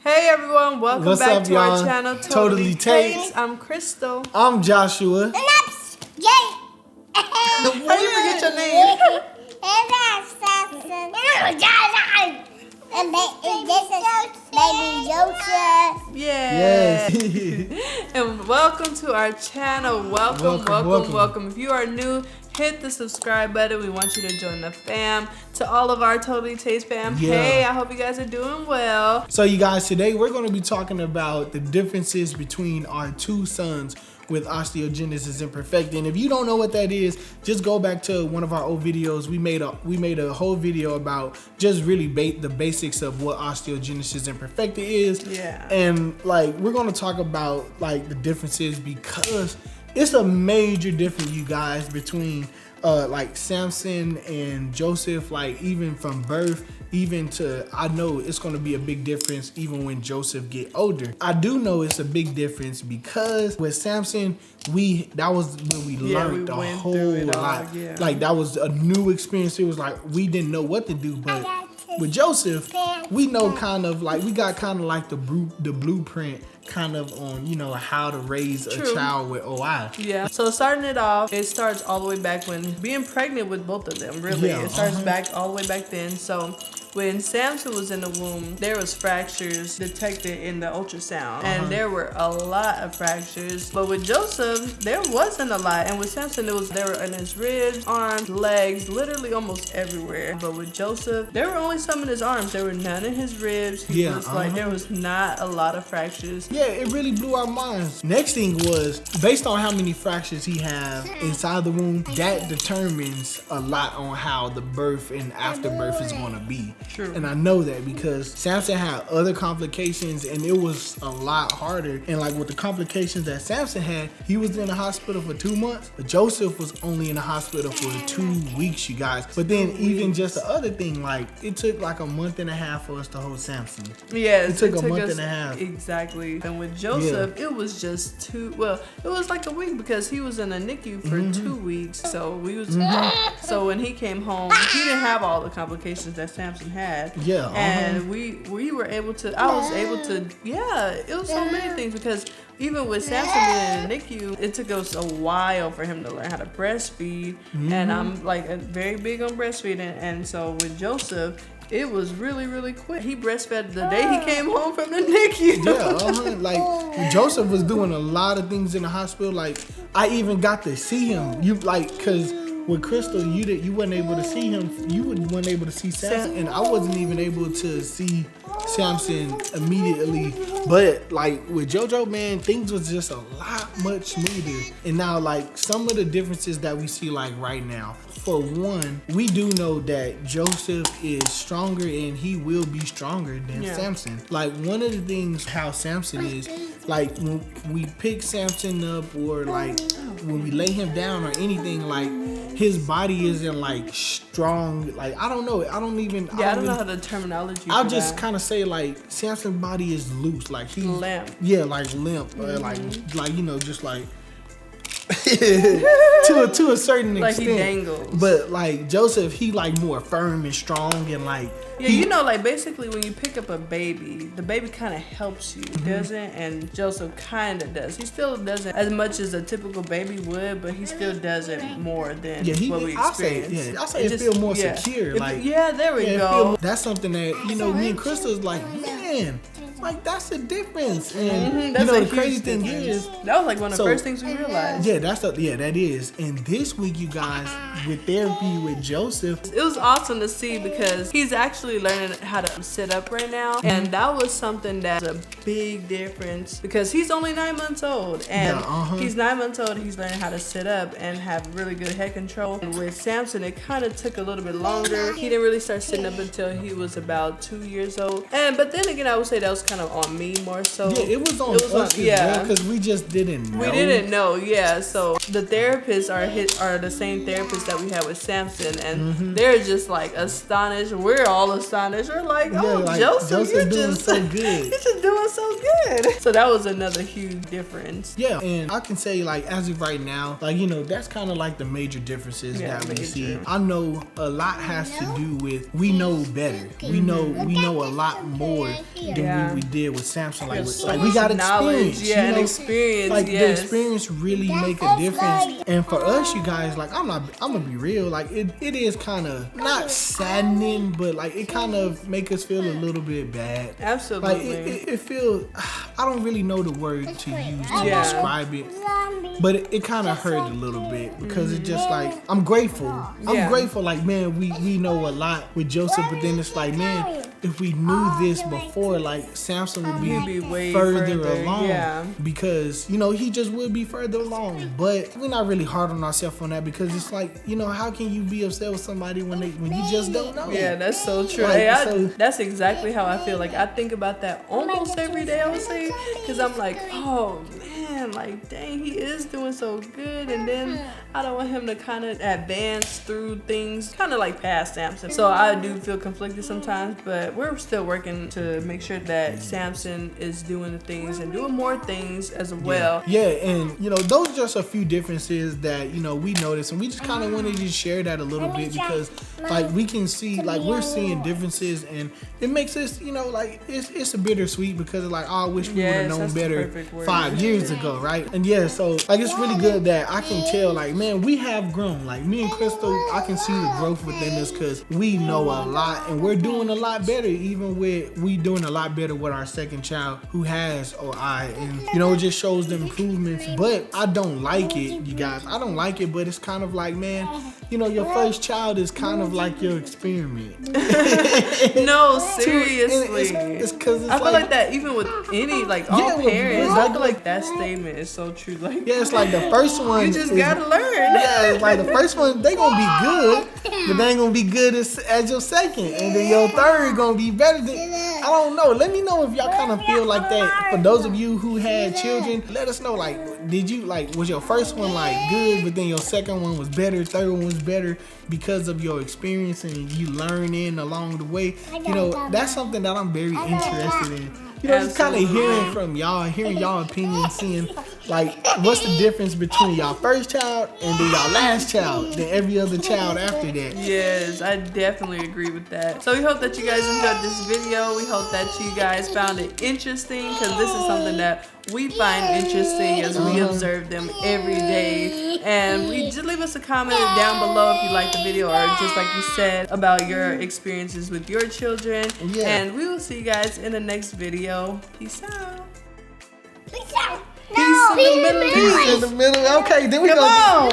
Hey everyone, welcome What's back up, to y'all? our channel, TotallyTates. I'm Crystal. I'm Joshua. And that's Jay. How you forget your name? And that's Samson. And this is Baby Joseph. Yeah. Yes. And welcome to our channel. Welcome. If you are new, hit the subscribe button. We want you to join the fam. To all of our TotallyTates fam, Yeah. hey, I hope you guys are doing well. So you guys, today we're going to be talking about the differences between our two sons with Osteogenesis Imperfecta. And if you don't know what that is, just go back to one of our old videos. We made a whole video about just really the basics of what Osteogenesis Imperfecta is. Yeah. And like we're going to talk about like the differences because it's a major difference, you guys, between like Samson and Joseph, like even from birth, even to, I know it's gonna be a big difference even when Joseph get older. I do know it's a big difference because with Samson, that was when we learned a whole lot. Yeah. Like that was a new experience. It was like we didn't know what to do, but with Joseph, we know kind of like, we got kind of like the blueprint kind of on, you know, how to raise a child with OI. Yeah. So starting it off, it starts all the way back when being pregnant with both of them, really. Yeah, it starts back all the way back then. So when Samson was in the womb, there was fractures detected in the ultrasound. And there were a lot of fractures. But with Joseph, there wasn't a lot. And with Samson, they were in his ribs, arms, legs, literally almost everywhere. But with Joseph, there were only some in his arms. There were none in his ribs. He was like, there was not a lot of fractures. Yeah, it really blew our minds. Next thing was, based on how many fractures he have inside the womb, that determines a lot on how the birth and afterbirth is going to be. True. And I know that because Samson had other complications and it was a lot harder. And like with the complications that Samson had, he was in the hospital for 2 months, but Joseph was only in the hospital for 2 weeks, you guys. But then even just the other thing, like it took like a month and a half for us to hold Samson. Yes, it took a month and a half. Exactly. And with Joseph, it was just it was like a week because he was in a NICU for 2 weeks. So we was so when he came home, he didn't have all the complications that Samson had. Yeah. And we were able to, I was able to, it was so many things because even with Samson being in the NICU, it took us a while for him to learn how to breastfeed. And I'm like very big on breastfeeding. And so with Joseph, it was really, really quick. He breastfed the day he came home from the NICU. Yeah, like Joseph was doing a lot of things in the hospital. Like I even got to see him. Cause with Crystal, you weren't able to see him. You weren't able to see Samson, and I wasn't even able to see Samson immediately. But like with JoJo, man, things was just a lot much smoother. And now like some of the differences that we see like right now. For one, we do know that Joseph is stronger and he will be stronger than Samson. Like one of the things how Samson is, like when we pick Samson up or like when we lay him down or anything, like his body isn't like strong. Like I don't know. I don't know how the terminology. I'll just kind of say like Samson's body is loose. Like he's limp. Yeah, like limp. Like you know, just like to a certain like extent. He dangles. But like Joseph, he like more firm and strong and like you know, like basically when you pick up a baby, the baby kind of helps you, doesn't? And Joseph kind of does. He still doesn't as much as a typical baby would, but he still does it more than what we experience. I'll say it feels more secure. Like there we go. That's something that, you know, me and Crystal's like, man, like that's the difference. And that's you know the crazy thing is, that was like one of the first things we realized. Yeah, that is. And this week, you guys, with therapy with Joseph, it was awesome to see because he's actually learning how to sit up right now, and that was something that's a big difference because he's only 9 months old, and he's 9 months old. He's learning how to sit up and have really good head control. And with Samson, it kind of took a little bit longer. He didn't really start sitting up until he was about 2 years old. But then again, I would say that was kind of on me more so. Yeah, it was on us as well because we just didn't know. We didn't know, So the therapists are the same therapists that we had with Samson, and they're just like astonished. We're all astonished. We're like, Joseph, you're doing just so good. You're just doing so good. So that was another huge difference. Yeah, and I can say like as of right now, like that's kind of like the major differences that we see. I know a lot has to do with we know better. We know a lot more than we did with Samson. Like we got experience. Yeah, and experience. Like the experience really make a difference. And for us, you guys, like I'm gonna be real. Like it is kind of not saddening, but like it kind of make us feel a little bit bad. Absolutely. Like it feels. I don't really know the word to use to describe it, but it kind of hurt a little bit because it's just like I'm grateful. I'm grateful. Like man, we know a lot with Joseph, but then it's like man, if we knew this before, like Samson would be way further along because he just would be further along. But we're not really hard on ourselves on that because it's like how can you be upset with somebody when you just don't know? Yeah, that's so true. Like, that's exactly how I feel. Like I think about that almost every day, I would say, because I'm like, oh man, like dang, he is doing so good, and then I don't want him to kind of advance through things, kind of like past Samson. So I do feel conflicted sometimes, but we're still working to make sure that Samson is doing the things and doing more things as well. Yeah, and those are just a few differences that we noticed, and we just kind of wanted to share that a little bit because like we can see like we're seeing differences, and it makes us like it's a bittersweet because it's like I wish we would have known better 5 years ago, right? And so like it's really good that I can tell like man, we have grown. Like me and Crystal, I can see the growth within us because we know a lot and we're doing a lot better, even with we doing a lot better with our second child who has OI, and it just shows them improvements. But I don't like it, you guys. I don't like it, but it's kind of like man, your first child is kind of like your experiment. No, seriously. It's because I feel like that even with any like all parents. I feel like that statement is so true. Like it's like the first one. You just gotta learn. Yeah, it's like the first one they gonna be good, but they ain't gonna be good as your second, and then your third gonna be better than. I don't know. Let me know if y'all kind of feel like that. For those of you who had children, let us know. Like, did you was your first one like good, but then your second one was better, third one was better because of your experience and you learning along the way? That's something that I'm very interested in. Just kind of hearing y'all opinions, seeing like what's the difference between y'all first child and then y'all last child, then every other child after that. Yes, I definitely agree with that. So we hope that you guys enjoyed this video. We hope that you guys found it interesting because this is something that we find interesting as we observe them every day. And just leave us a comment down below if you like the video or just like you said about your experiences with your children. And we will see you guys in the next video. Peace out. Peace out. Peace in the Middle East. Peace in the middle. Okay, then we Come go. on.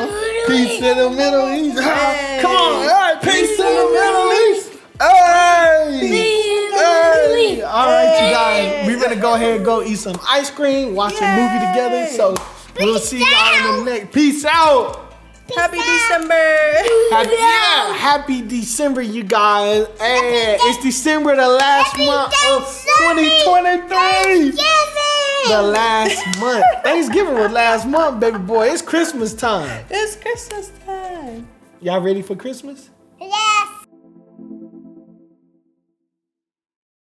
Peace in the Middle East. Hey. Come on. All right. Peace in the Middle East. Hey. All right, you guys. We're gonna go ahead and go eat some ice cream, watch a movie together. So we'll see y'all in the next. Peace out. Happy December. Happy December, you guys. Hey, it's December, the last month of 2023. The last month. Thanksgiving was last month, baby boy. It's Christmas time. It's Christmas time. Y'all ready for Christmas?